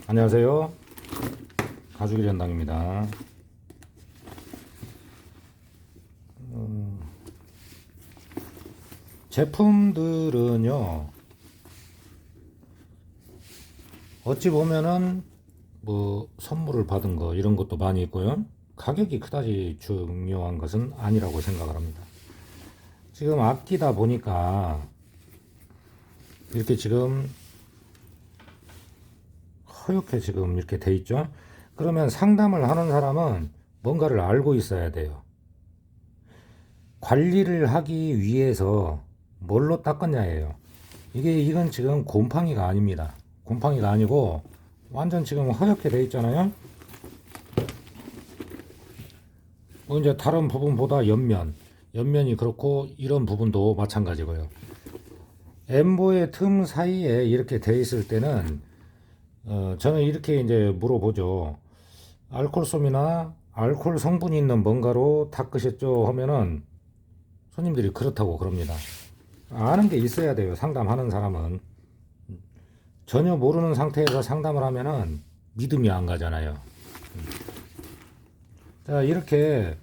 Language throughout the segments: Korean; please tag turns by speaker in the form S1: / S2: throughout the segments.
S1: 안녕하세요. 가죽의 전당입니다. 제품들은요, 어찌 보면은 뭐 선물을 받은 거 이런 것도 많이 있고요. 가격이 그다지 중요한 것은 아니라고 생각을 합니다. 지금 아끼다 보니까 이렇게 지금 허옇게 지금 이렇게 돼 있죠. 그러면 상담을 하는 사람은 뭔가를 알고 있어야 돼요. 관리를 하기 위해서 뭘로 닦았냐예요. 이건 지금 곰팡이가 아닙니다. 곰팡이가 아니고 완전 지금 허옇게 돼 있잖아요. 뭐 이제 다른 부분보다 옆면이 그렇고 이런 부분도 마찬가지고요. 엠보의 틈 사이에 이렇게 돼 있을 때는 저는 이렇게 이제 물어보죠. 알코올솜이나 알코올 성분이 있는 뭔가로 닦으셨죠 하면은 손님들이 그렇다고 그럽니다. 아는 게 있어야 돼요. 상담하는 사람은. 전혀 모르는 상태에서 상담을 하면은 믿음이 안 가잖아요. 자, 이렇게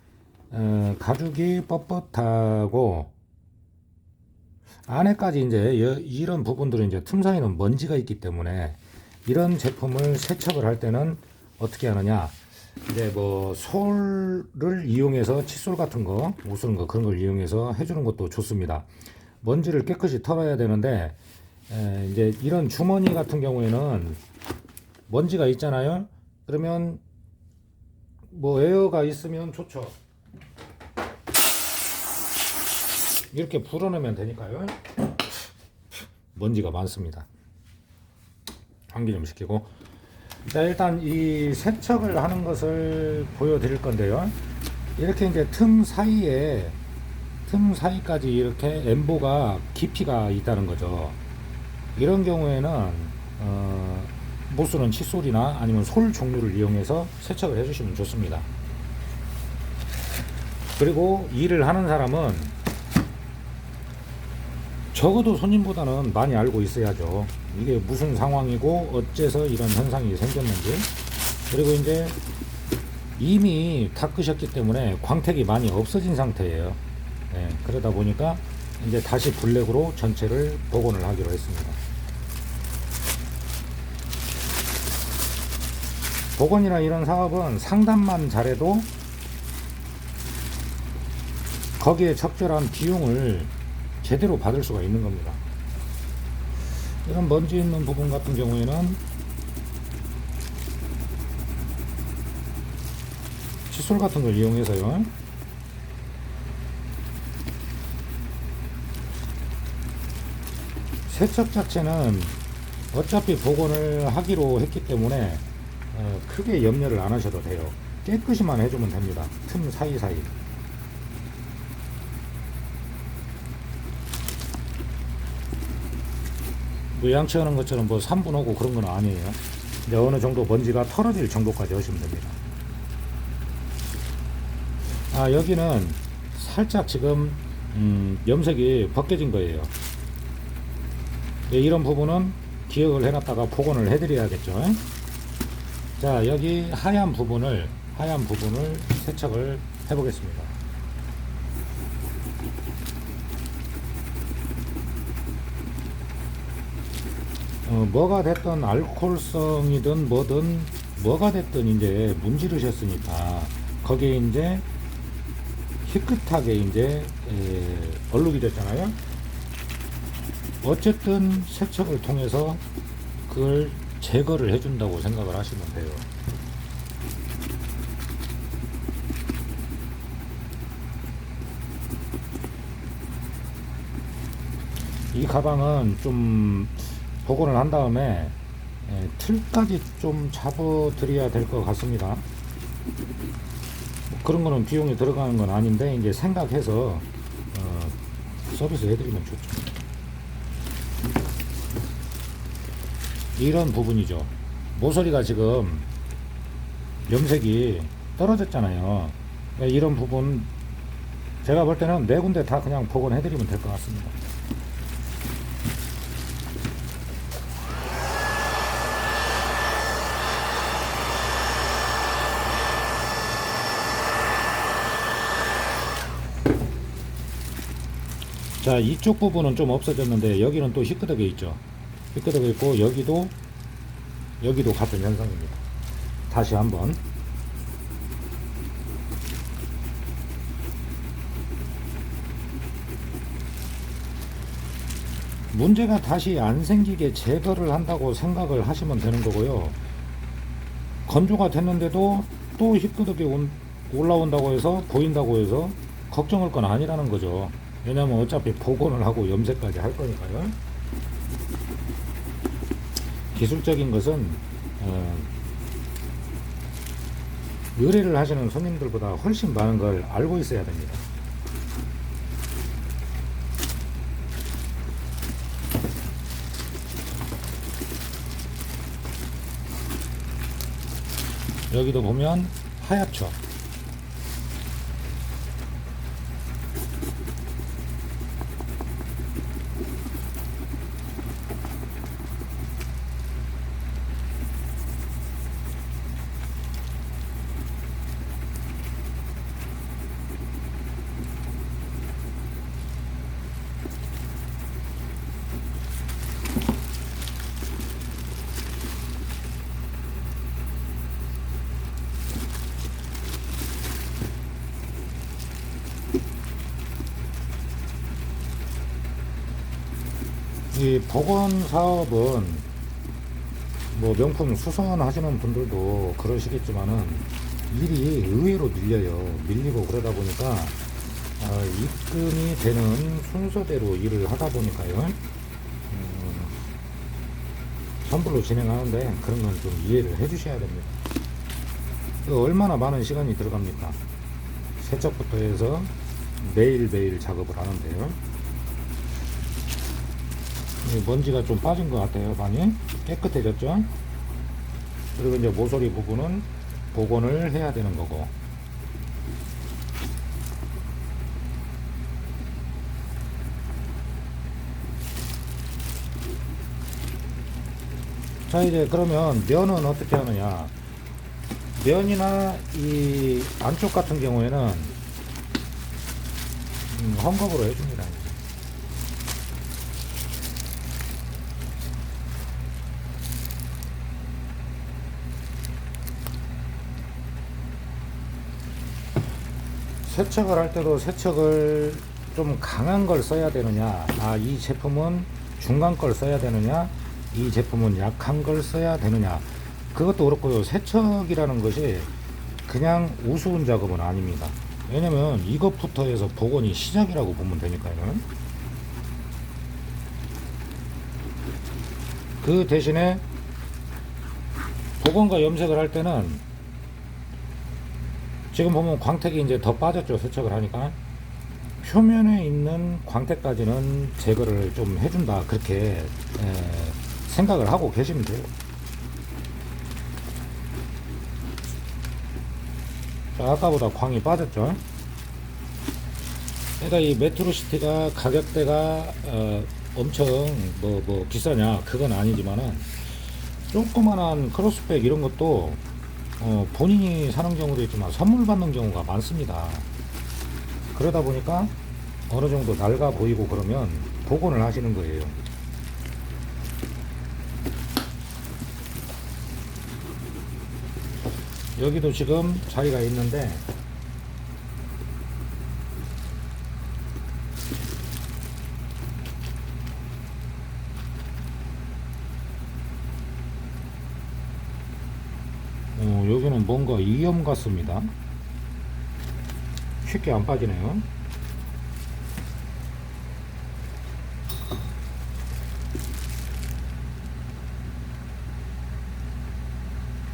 S1: 가죽이 뻣뻣하고 안에까지 이제 이런 부분들은 이제 틈 사이는 먼지가 있기 때문에 이런 제품을 세척을 할 때는 어떻게 하느냐, 이제 뭐 솔을 이용해서 칫솔 같은 거, 못 쓰는 거 그런 걸 이용해서 해주는 것도 좋습니다. 먼지를 깨끗이 털어야 되는데 이제 이런 주머니 같은 경우에는 먼지가 있잖아요. 그러면 뭐 에어가 있으면 좋죠. 이렇게 불어넣으면 되니까요. 먼지가 많습니다. 환기 좀 시키고. 자, 일단 이 세척을 하는 것을 보여드릴 건데요. 이렇게 이제 틈 사이까지 이렇게 엠보가 깊이가 있다는 거죠. 이런 경우에는 못 쓰는 칫솔이나 아니면 솔 종류를 이용해서 세척을 해주시면 좋습니다. 그리고 일을 하는 사람은 적어도 손님보다는 많이 알고 있어야죠. 이게 무슨 상황이고 어째서 이런 현상이 생겼는지. 그리고 이제 이미 닦으셨기 때문에 광택이 많이 없어진 상태예요. 네, 그러다 보니까 이제 다시 블랙으로 전체를 복원을 하기로 했습니다. 복원이나 이런 사업은 상담만 잘해도 거기에 적절한 비용을 제대로 받을 수가 있는 겁니다. 이런 먼지 있는 부분 같은 경우에는 칫솔 같은 걸 이용해서요, 세척 자체는 어차피 복원을 하기로 했기 때문에 크게 염려를 안 하셔도 돼요. 깨끗이만 해주면 됩니다. 틈 사이사이. 뭐 양치하는 것처럼 뭐 3분 오고 그런 건 아니에요. 이제 어느 정도 먼지가 털어질 정도까지 하시면 됩니다. 아, 여기는 살짝 지금 염색이 벗겨진 거예요. 네, 이런 부분은 기억을 해놨다가 복원을 해드려야겠죠. 자, 여기 하얀 부분을 세척을 해보겠습니다. 뭐가 됐든 알코올성이든 뭐든 뭐가 됐든 이제 문지르셨으니까 거기에 이제 희끗하게 이제 얼룩이 됐잖아요. 어쨌든 세척을 통해서 그걸 제거를 해준다고 생각을 하시면 돼요. 이 가방은 좀 복원을 한 다음에 틀까지 좀 잡아 드려야 될 것 같습니다. 그런 거는 비용이 들어가는 건 아닌데 이제 생각해서 서비스 해드리면 좋죠. 이런 부분이죠. 모서리가 지금 염색이 떨어졌잖아요. 이런 부분 제가 볼 때는 네 군데 다 그냥 복원해드리면 될 것 같습니다. 자, 이쪽 부분은 좀 없어졌는데 여기는 또 희끄덕여 있죠. 희끄덕여 있고 여기도 같은 현상입니다. 다시 한번 문제가 다시 안 생기게 제거를 한다고 생각을 하시면 되는 거고요. 건조가 됐는데도 또 희끄덕이 올라온다고 해서 보인다고 해서 걱정할 건 아니라는 거죠. 왜냐면 어차피 복원을 하고 염색까지 할 거니까요. 기술적인 것은 의뢰를 하시는 손님들보다 훨씬 많은 걸 알고 있어야 됩니다. 여기도 보면 하얗죠. 이 복원 사업은 뭐 명품 수선 하시는 분들도 그러시겠지만은 일이 의외로 밀리고 그러다 보니까 입금이 되는 순서대로 일을 하다 보니까요. 선불로 진행하는데 그런 건 좀 이해를 해 주셔야 됩니다. 얼마나 많은 시간이 들어갑니까? 세척부터 해서 매일매일 작업을 하는데요. 먼지가 좀 빠진 것 같아요. 많이 깨끗해졌죠. 그리고 이제 모서리 부분은 복원을 해야 되는 거고, 자 이제 그러면 면은 어떻게 하느냐. 면이나 이 안쪽 같은 경우에는 헝겊으로 해줍니다. 세척을 할 때도 세척을 좀 강한 걸 써야 되느냐, 이 제품은 중간 걸 써야 되느냐, 이 제품은 약한 걸 써야 되느냐, 그것도 그렇고요. 세척이라는 것이 그냥 우스운 작업은 아닙니다. 왜냐면 이것부터 해서 복원이 시작이라고 보면 되니까요. 그 대신에 복원과 염색을 할 때는 지금 보면 광택이 이제 더 빠졌죠. 세척을 하니까 표면에 있는 광택까지는 제거를 좀 해준다, 그렇게 생각을 하고 계시면 돼요. 자, 아까보다 광이 빠졌죠. 그러니까 이 메트로시티가 가격대가 엄청 뭐 비싸냐, 그건 아니지만은 조그만한 크로스백 이런 것도 본인이 사는 경우도 있지만 선물 받는 경우가 많습니다. 그러다 보니까 어느 정도 낡아 보이고 그러면 복원을 하시는 거예요. 여기도 지금 자리가 있는데 여기는 뭔가 이염 같습니다. 쉽게 안 빠지네요.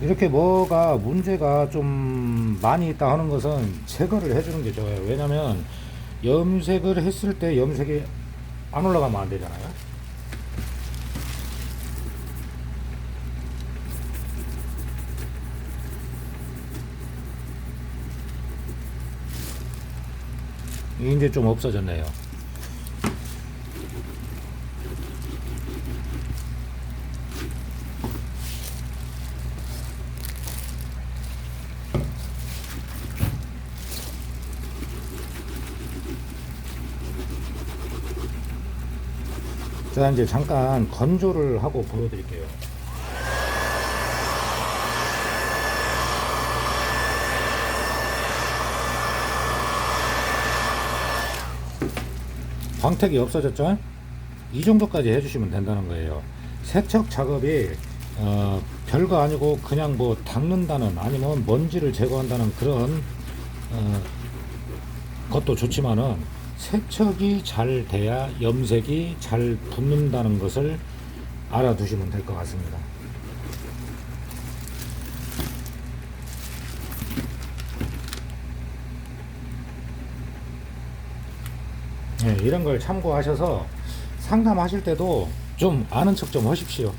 S1: 이렇게 뭐가 문제가 좀 많이 있다 하는 것은 제거를 해주는 게 좋아요. 왜냐면 염색을 했을 때 염색이 안 올라가면 안 되잖아요. 이제 좀 없어졌네요. 자, 이제 잠깐 건조를 하고 보여드릴게요. 광택이 없어졌죠? 이 정도까지 해주시면 된다는 거예요. 세척 작업이 별거 아니고 그냥 뭐 닦는다는, 아니면 먼지를 제거한다는 그런 것도 좋지만은, 세척이 잘 돼야 염색이 잘 붙는다는 것을 알아두시면 될 것 같습니다. 네, 이런 걸 참고하셔서 상담하실 때도 좀 아는 척 좀 하십시오.